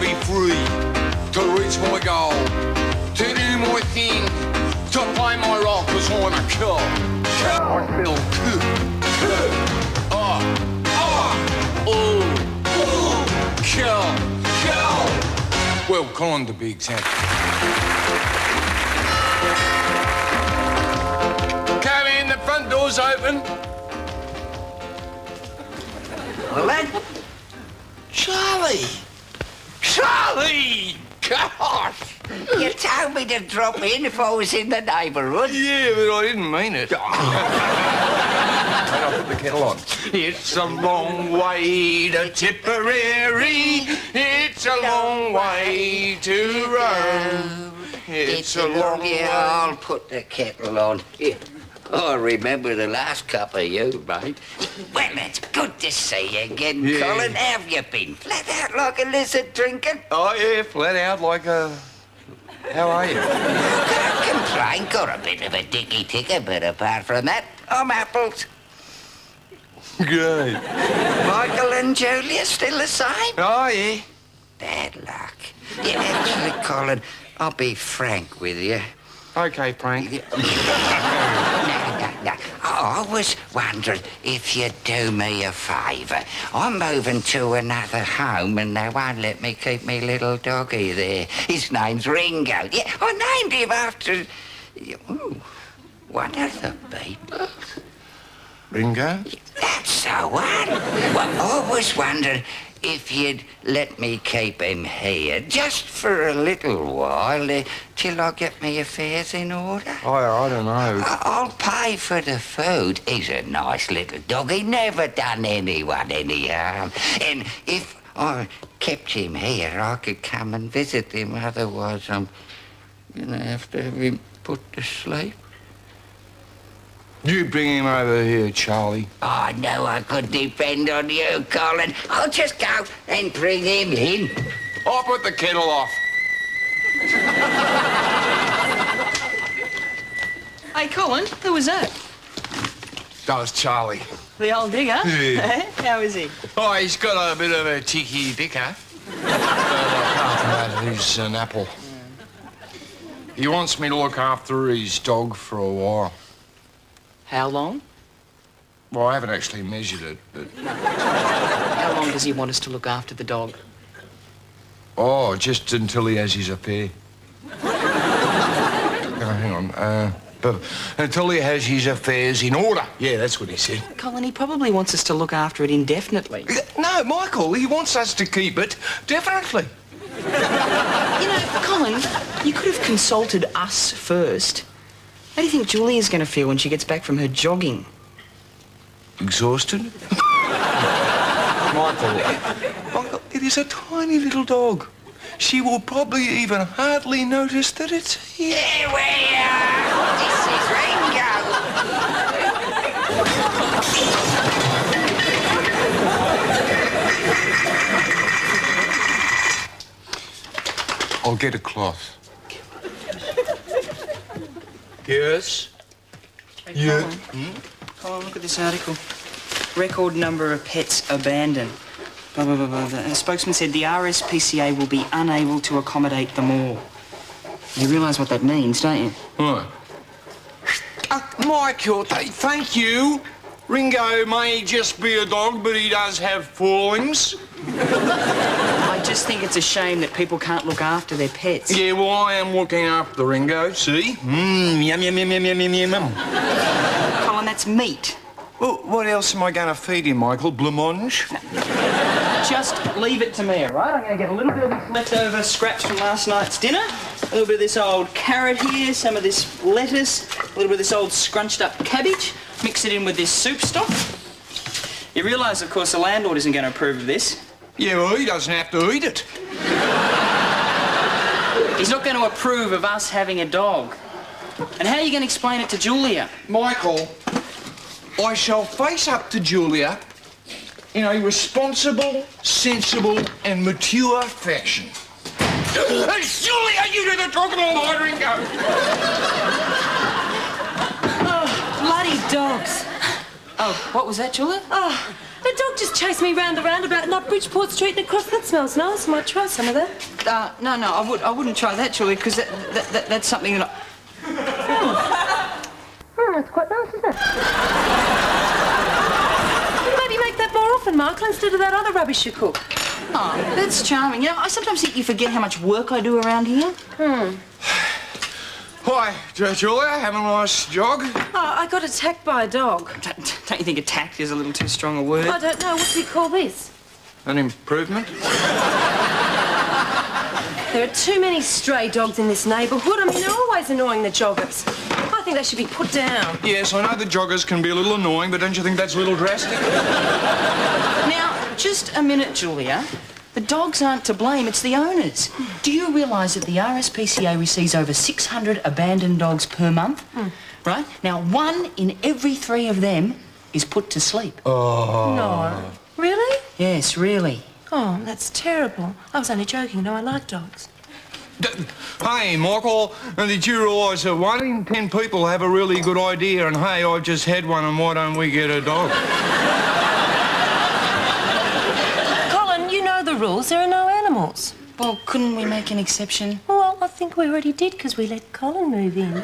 be free, to reach my goal, to do my thing, to play my role, cause I'm a killer. I feel good. Kill. Well, Colin to be exact. Come in, the front door's open. Well then, Charlie! Gosh! you told me to drop in if I was in the neighbourhood. Yeah, but I didn't mean it. I'll put the kettle on. It's a long way to Tipperary. It's a long way to Rome. It's a long way. Yeah, I'll put the kettle on. Yeah. I remember the last cup of you, mate. Well, it's good to see you again, Yeah. Colin. How have you been? Flat out like a lizard drinking? Oh, yeah, flat out like a... How are you? Can't complain. Got a bit of a dicky ticker, but apart from that, I'm apples. Good. Michael and Julia still the same? Oh, yeah. Bad luck. Yeah, actually, Colin, I'll be frank with you. Okay, Frank. No. I was wondering if you'd do me a favour. I'm moving to another home and they won't let me keep me little doggy there. His name's Ringo. Yeah, I named him after... one of the Beatles. Ringo? That's the one. Well, I was wondering if you'd let me keep him here just for a little while till I get my affairs in order. I don't know. I'll pay for the food. He's a nice little dog. He never done anyone any harm. And if I kept him here, I could come and visit him. Otherwise, I'm going to have him put to sleep. You bring him over here, Charlie. I know I could depend on you, Colin. I'll just go and bring him in. I'll put the kettle off. Hey, Colin, who was that? That was Charlie. The old digger? Yeah. How is he? Oh, he's got a bit of a ticky dicker. Apart from that, he's an apple. He wants me to look after his dog for a while. How long? Well, I haven't actually measured it, but... How long does he want us to look after the dog? Oh, just until he has his affair. Hang on. But until he has his affairs in order. Yeah, that's what he said. Colin, he probably wants us to look after it indefinitely. No, Michael, he wants us to keep it, definitely. You know, Colin, you could have consulted us first. How do you think Julia's going to feel when she gets back from her jogging? Exhausted? Michael, it is a tiny little dog. She will probably even hardly notice that it's here. Here we are. This is Ringo. I'll get a cloth. Yes? Hey, Colin, look at this article. Record number of pets abandoned. Blah, blah, blah, blah. The spokesman said the RSPCA will be unable to accommodate them all. You realise what that means, don't you? What? Michael, thank you. Ringo may just be a dog, but he does have feelings. I just think it's a shame that people can't look after their pets. Yeah, well, I am looking after Ringo, see? Yum, yum, yum, yum, yum, yum, yum. Colin, that's meat. Well, what else am I going to feed him, Michael? Blancmange? Just leave it to me, all right? I'm going to get a little bit of this leftover scraps from last night's dinner, a little bit of this old carrot here, some of this lettuce, a little bit of this old scrunched up cabbage, mix it in with this soup stock. You realise, of course, the landlord isn't going to approve of this. Yeah, well, he doesn't have to eat it. He's not going to approve of us having a dog. And how are you going to explain it to Julia? Michael, I shall face up to Julia in a responsible, sensible and mature fashion. Hey, Julia, you do the talking all night, Ringo. Oh, bloody dogs. Oh, what was that, Julia? Oh, The dog just chased me round the roundabout and up Bridgeport Street and across. That smells nice. Might try some of that. No, I wouldn't try that, Julia, because that's something that That's quite nice, isn't it? Maybe make that more often, Michael, instead of that other rubbish you cook. Oh, that's charming. You know, I sometimes think you forget how much work I do around here. Hi, Julia, having a nice jog? Oh, I got attacked by a dog. Don't you think attacked is a little too strong a word? I don't know. What do you call this? An improvement? There are too many stray dogs in this neighbourhood. I mean, they're always annoying the joggers. I think they should be put down. Yes, I know the joggers can be a little annoying, but don't you think that's a little drastic? Now, just a minute, Julia. The dogs aren't to blame, it's the owners. Do you realise that the RSPCA receives over 600 abandoned dogs per month? Right? Now, 1 in every 3 of them is put to sleep. Oh. No. Really? Yes, really. Oh, that's terrible. I was only joking. No, I like dogs. Hey, Michael, did you realise that 1 in 10 people have a really good idea and, hey, I've just had one and why don't we get a dog? Colin, you know the rules. There are no animals. Well, couldn't we make an exception? Well, I think we already did because we let Colin move in.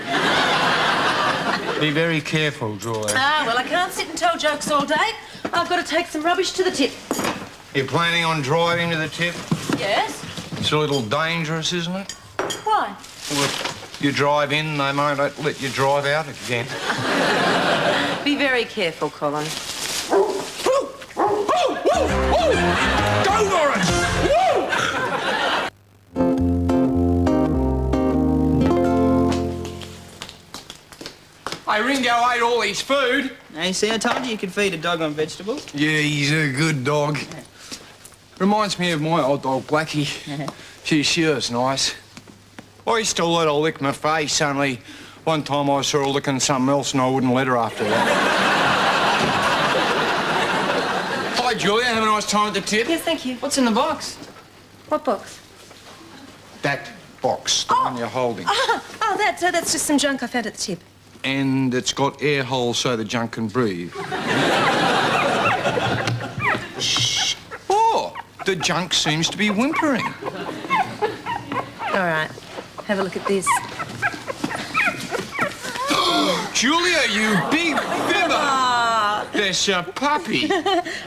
Be very careful, Julia. Ah, well, I can't sit and tell jokes all day. I've got to take some rubbish to the tip. You're planning on driving to the tip? Yes? It's a little dangerous, isn't it? Why? Well, if you drive in, they won't let you drive out again. Be very careful, Colin. Go for it! Hey, Ringo ate all his food. Now, you see, I told you could feed a dog on vegetables. Yeah, he's a good dog. Reminds me of my old dog, Blackie. She was nice. I used to let her lick my face, only one time I saw her licking something else and I wouldn't let her after that. Hi, Julia. Have a nice time at the tip. Yes, thank you. What's in the box? What box? That box, the one you're holding. That's just some junk I found at the tip. And it's got air holes so the junk can breathe. Shh. Oh, the junk seems to be whimpering. All right. Have a look at this. Julia, you big fibber! There's a puppy.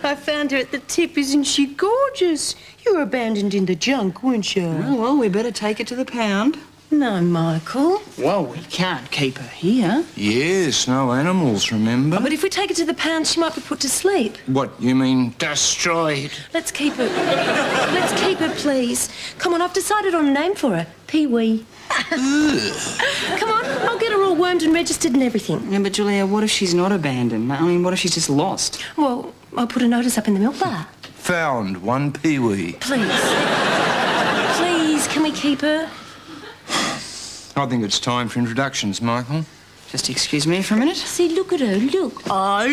I found her at the tip. Isn't she gorgeous? You were abandoned in the junk, weren't you? Oh, well, we better take her to the pound. No, Michael. Well, we can't keep her here. Yes, no animals, remember? But if we take her to the pound, she might be put to sleep. What, you mean destroyed? Let's keep her. Let's keep her, please. Come on, I've decided on a name for her. Pee-wee. Come on, I'll get her all wormed and registered and everything. Yeah, but Julia, what if she's not abandoned? I mean, what if she's just lost? Well, I'll put a notice up in the milk bar. Found one peewee. Please. Please, can we keep her? I think it's time for introductions, Michael. Just excuse me for a minute. See, look at her, look. Oh,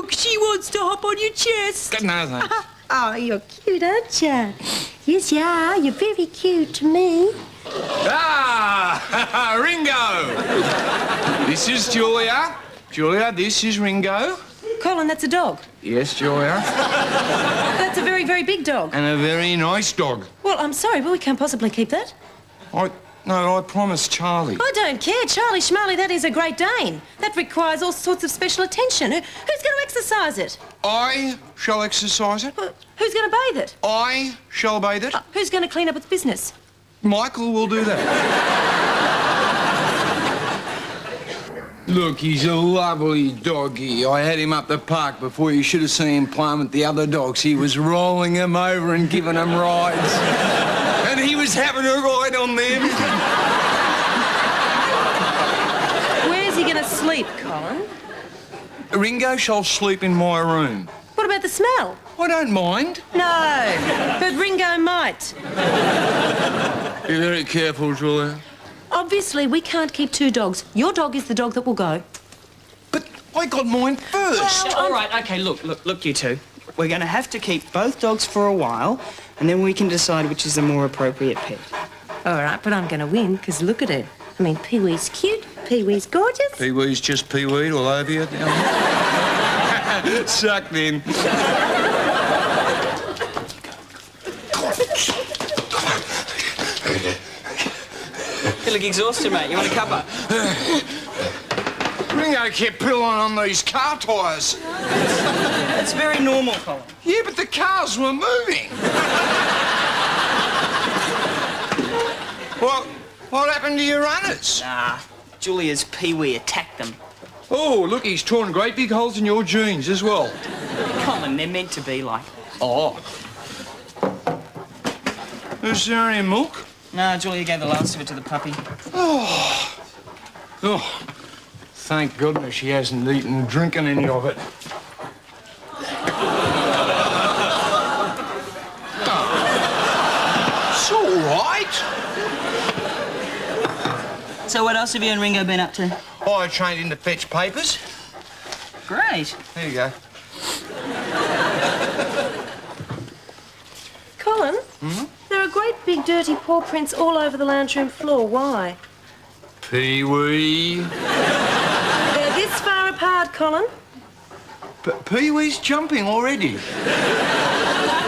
look, she wants to hop on your chest. No, thanks. Oh, you're cute, aren't you? Yes, you are. You're very cute to me. Ah! Ringo! This is Julia. Julia, this is Ringo. Colin, that's a dog. Yes, Julia. That's a very, very big dog. And a very nice dog. Well, I'm sorry, but we can't possibly keep that. No, I promised Charlie. I don't care. Charlie Schmarley, that is a Great Dane. That requires all sorts of special attention. Who's going to exercise it? I shall exercise it. Who's going to bathe it? I shall bathe it. Who's going to clean up its business? Michael will do that. Look, he's a lovely doggy. I had him up the park before. You should have seen him playing with the other dogs. He was rolling them over and giving them rides. And he was having a ride on them. Where's he going to sleep, Colin? Ringo shall sleep in my room. What about the smell? I don't mind. No, but Ringo might. Be very careful, Julia. Obviously, we can't keep 2 dogs. Your dog is the dog that will go. But I got mine first. All right, OK, look, you two. We're going to have to keep both dogs for a while, and then we can decide which is the more appropriate pet. All right, but I'm going to win, because look at her. I mean, Pee-wee's cute, Pee-wee's gorgeous. Pee-wee's just Pee-wee all over you. Suck then. You look exhausted, mate. You want a cuppa? Ringo kept pulling on these car tyres. It's very normal, Colin. Yeah, but the cars were moving. What happened to your runners? Julia's Pee-wee attacked them. Oh, look, he's torn great big holes in your jeans as well. Colin, they're meant to be like. Oh. Is there any milk? No, Julia gave the last of it to the puppy. Oh, thank goodness she hasn't eaten or drinking any of it. It's all right. So what else have you and Ringo been up to? I trained in to fetch papers. Great. There you go. Colin? There are great big dirty paw prints all over the lounge room floor. Why? Pee-wee. They're this far apart, Colin. Pee-wee's jumping already.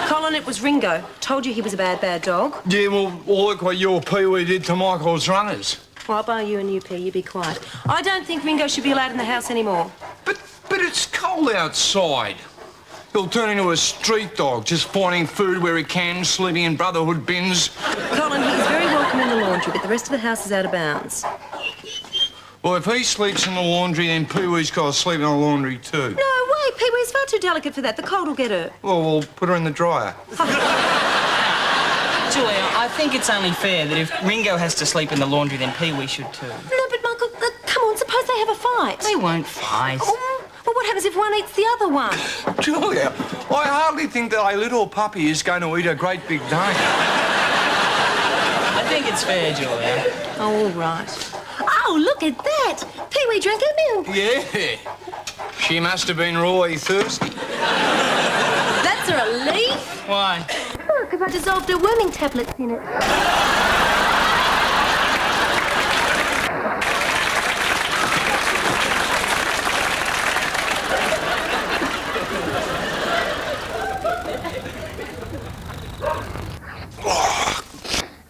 Colin, it was Ringo. Told you he was a bad, bad dog. Yeah, well, look what your Pee-wee did to Michael's runners. Well, I'll buy you a new pee. You be quiet. I don't think Ringo should be allowed in the house anymore. But it's cold outside. He'll turn into a street dog, just finding food where he can, sleeping in brotherhood bins. Colin, he's very welcome in the laundry, but the rest of the house is out of bounds. Well, if he sleeps in the laundry, then Pee-wee's got to sleep in the laundry too. No way, Pee-wee's far too delicate for that. The cold will get her. Well, we'll put her in the dryer. Julia, I think it's only fair that if Ringo has to sleep in the laundry, then Pee-wee should too. No, but Michael, come on, suppose they have a fight. They won't fight. Oh, well, what happens if one eats the other one? Julia, I hardly think that a little puppy is going to eat a great big Dane. I think it's fair, Julia. Oh, all right. Oh, look at that. Pee-wee drank her milk. Yeah. She must have been really thirsty. That's a relief. Why? Because I dissolved her worming tablets in it.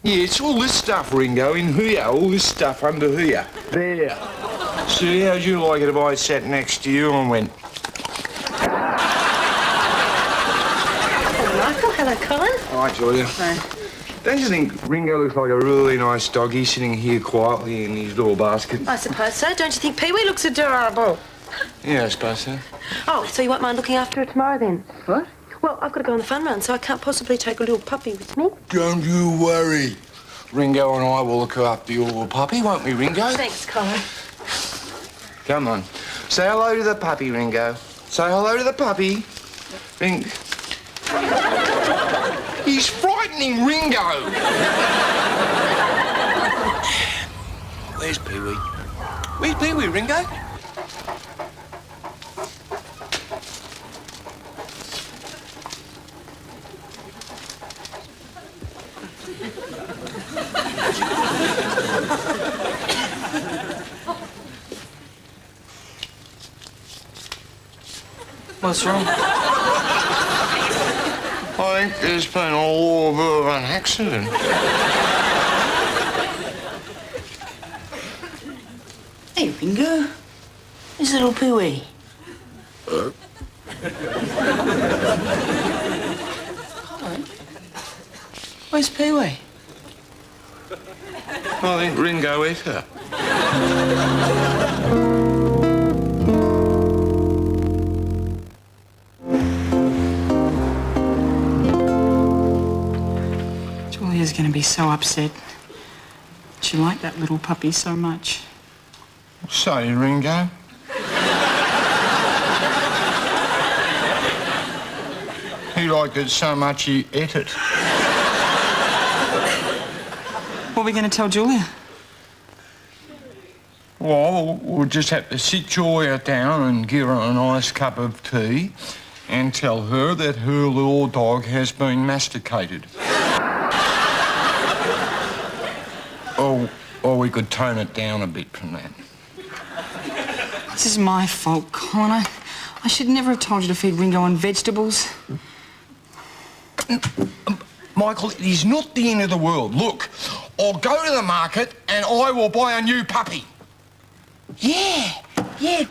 Yeah, it's all this stuff, Ringo, in here. All this stuff under here. There. See, how'd you like it if I sat next to you and went... Hello, Michael. Hello, Colin. Hi, Julia. Hi. Don't you think Ringo looks like a really nice doggy sitting here quietly in his little basket? I suppose so. Don't you think Pee-wee looks adorable? Yeah, I suppose so. Oh, so you won't mind looking after her tomorrow, then? What? Well, I've got to go on the fun run, so I can't possibly take a little puppy with me. Don't you worry. Ringo and I will look after your little puppy, won't we, Ringo? Thanks, Colin. Come on. Say hello to the puppy, Ringo. Say hello to the puppy. He's frightening Ringo. Where's Pee-wee? Where's Pee-wee, Ringo? What's wrong? I think there's been a little bit of an accident. Hey, Ringo. There's little Pee-wee. Colin? Where's Pee-wee? I think Ringo ate her. Julia's going to be so upset. She liked that little puppy so much. So, Ringo? He liked it so much he ate it. What are we going to tell Julia? Well, we'll just have to sit Julia down and give her a nice cup of tea and tell her that her little dog has been masticated. Or we could tone it down a bit from that. This is my fault, Colin. I I should never have told you to feed Ringo on vegetables. Michael, it is not the end of the world. Look, I'll go to the market and I will buy a new puppy. Yeah,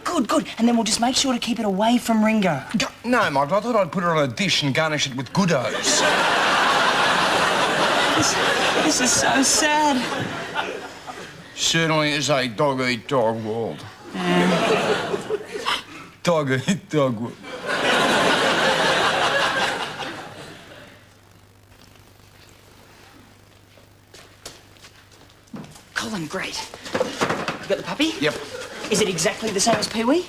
good. And then we'll just make sure to keep it away from Ringo. No, Michael, I thought I'd put it on a dish and garnish it with goodos. This is so sad. Certainly is a dog-eat-dog world. Dog-eat-dog world. Colin, great. You got the puppy? Yep. Is it exactly the same as Pee-wee?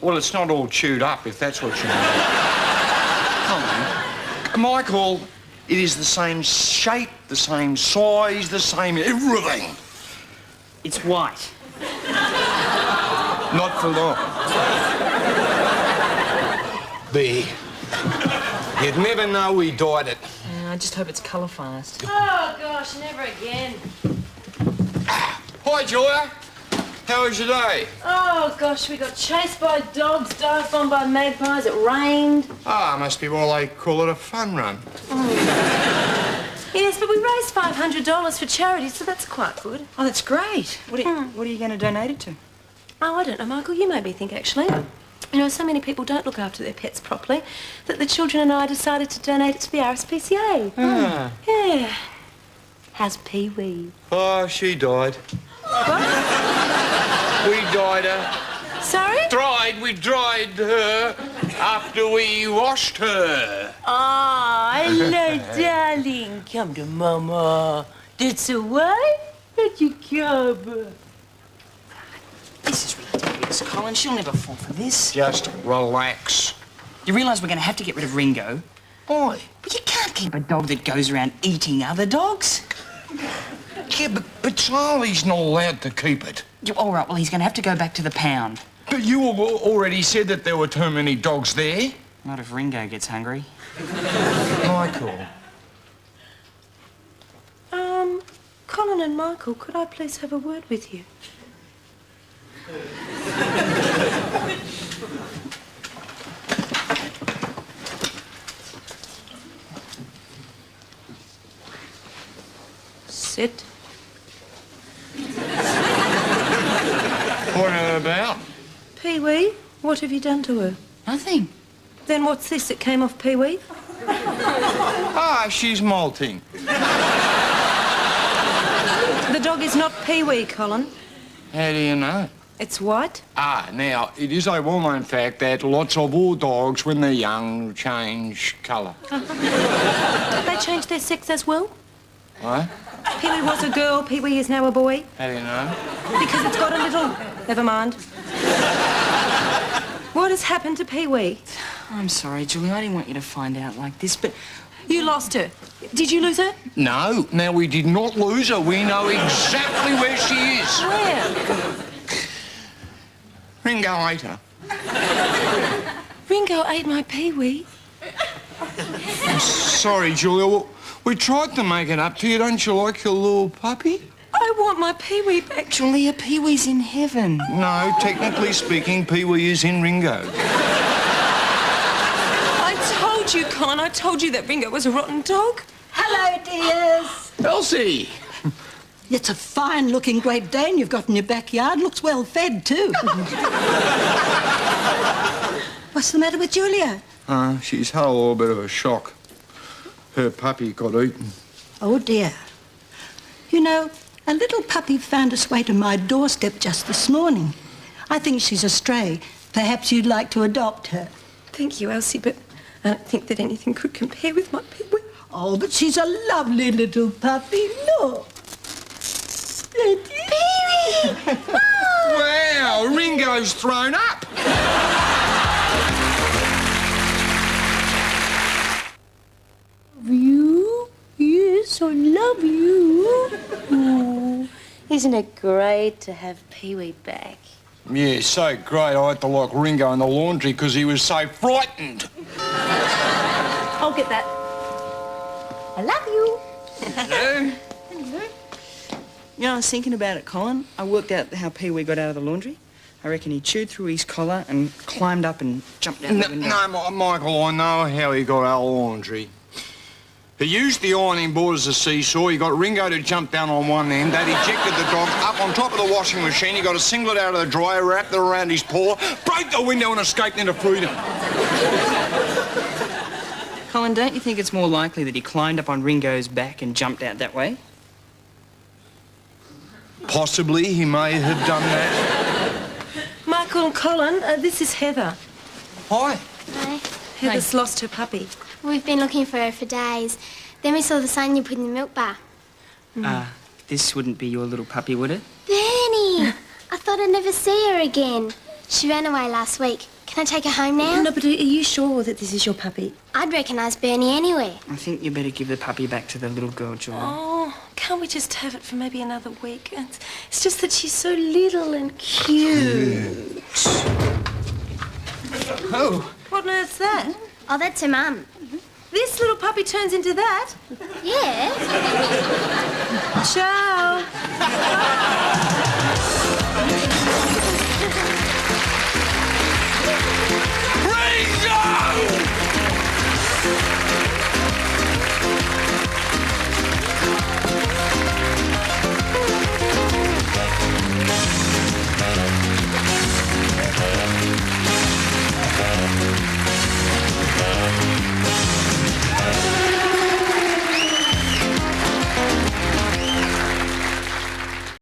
Well, it's not all chewed up, if that's what you mean. Colin. Michael, it is the same shape, the same size, the same everything. It's white. Not for long. B. You'd never know we dyed it. I just hope it's colour fast. Oh, gosh, never again. Hi, Julia. How was your day? Oh, gosh, we got chased by dogs, dive bombed by magpies, it rained. Ah, must be why they call it a fun run. Yes, but we raised $500 for charity, so that's quite good. Oh, that's great. What are you going to donate it to? Oh, I don't know, Michael. You made me think, actually. You know, so many people don't look after their pets properly that the children and I decided to donate it to the RSPCA. Ah. Yeah. How's Pee-wee? Oh, she died. What? We dyed her. Sorry? We dried her after we washed her. Oh, hello, darling. Come to Mama. That's a what? Let you come. This is ridiculous, Colin. She'll never fall for this. Just relax. You realise we're going to have to get rid of Ringo? Why? But you can't keep a dog that goes around eating other dogs. Yeah, but Charlie's not allowed to keep it. All right, well, he's going to have to go back to the pound. But you already said that there were too many dogs there. Not if Ringo gets hungry. Michael. Colin and Michael, could I please have a word with you? Sit. What about? Pee-wee, what have you done to her? Nothing. Then what's this that came off Pee-wee? Ah, she's molting. The dog is not Pee-wee, Colin. How do you know? It's white. Ah, now, it is a well-known fact that lots of all dogs, when they're young, change colour. They change their sex as well? What? Pee-wee was a girl, Pee-wee is now a boy. How do you know? Because it's got a little... Never mind. What has happened to Pee-wee? I'm sorry, Julie. I didn't want you to find out like this, but... You lost her. Did you lose her? No, now we did not lose her. We know exactly where she is. Where? Ringo ate her. Ringo ate my Pee-wee. I'm sorry, Julia. Well, we tried to make it up to you. Don't you like your little puppy? I want my Pee-wee back. Julia, Pee-wee's in heaven. No, technically speaking, Pee-wee is in Ringo. I told you, Colin. I told you that Ringo was a rotten dog. Hello, dears. Elsie! It's a fine-looking Great Dane you've got in your backyard. Looks well fed, too. What's the matter with Julia? She's had a little bit of a shock. Her puppy got eaten. Oh, dear. You know, a little puppy found its way to my doorstep just this morning. I think she's a stray. Perhaps you'd like to adopt her. Thank you, Elsie, but I don't think that anything could compare with my Pee-wee. Oh, but she's a lovely little puppy. Look. Pee-wee! Wow, Ringo's thrown up. You? Yes, I love you. Oh, isn't it great to have Pee-wee back? Yeah, so great. I had to lock Ringo in the laundry because he was so frightened. I'll get that. I love you. Hello? You know, I was thinking about it, Colin. I worked out how Pee-wee got out of the laundry. I reckon he chewed through his collar and climbed up and jumped out the window. No, Michael, I know how he got our laundry. He used the ironing board as a seesaw. He got Ringo to jump down on one end. That ejected the dog up on top of the washing machine. He got a singlet out of the dryer, wrapped it around his paw, broke the window and escaped into freedom. Colin, don't you think it's more likely that he climbed up on Ringo's back and jumped out that way? Possibly he may have done that. Michael and Colin, this is Heather. Hi. Hi. Heather's lost her puppy. We've been looking for her for days. Then we saw the sign you put in the milk bar. This wouldn't be your little puppy, would it? Bernie! I thought I'd never see her again. She ran away last week. Can I take her home now? No, but are you sure that this is your puppy? I'd recognise Bernie anywhere. I think you better give the puppy back to the little girl, Joy. Oh, can't we just have it for maybe another week? It's just that she's so little and cute. Oh. What on earth's that? Oh, that's her mum. This little puppy turns into that? Yeah. Ciao.